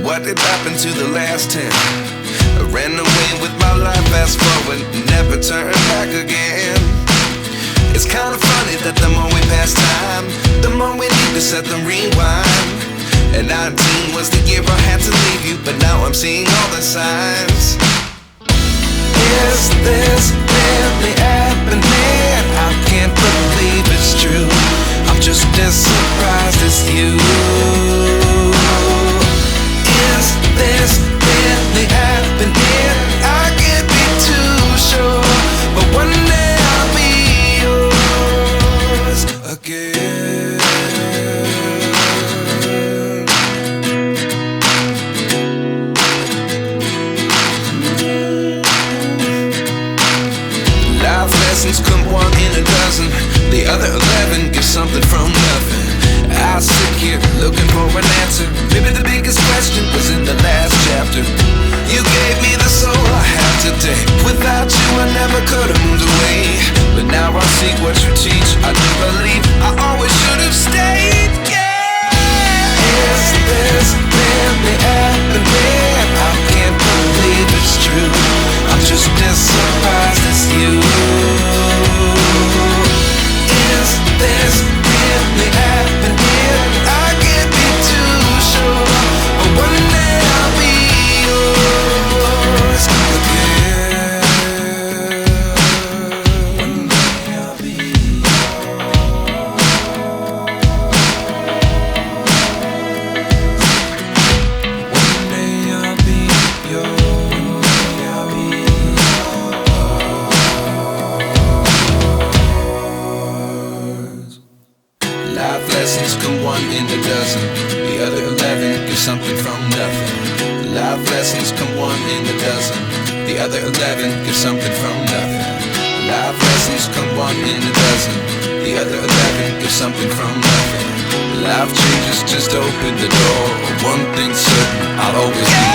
what did happen to the last 10? I ran away with my life, fast forward, never turn back again. It's kind of funny that the more we pass time, the more we need to set them rewind. And 19 was the year I had to leave you, but now I'm seeing all the signs. Is this really happening? I can't believe it's true. I'm just as surprised as you. Is this really happening? I can't be too sure, but one day I'll be yours again. Life lessons come one in a dozen. The other 11 get something from nothing. I sit here looking for an answer. Maybe the biggest question was in the last chapter. You gave me the soul I have today. Without you I never could have moved away. But now I see what you teach. I do believe I always should have stayed. Yeah. Is this really happening? I can't believe it's true. I'm just as surprised as you. Is this really happening? I can't be too sure, but one day I'll be yours again. One day I'll be yours. One day I'll be yours. One day I'll be yours. Life lessons come one in a dozen. The other 11 give something from nothing. Life lessons come one in a dozen. The other 11 give something from nothing. Life lessons come one in a dozen. The other 11 give something from nothing. Life changes just open the door. One thing's certain, I'll always be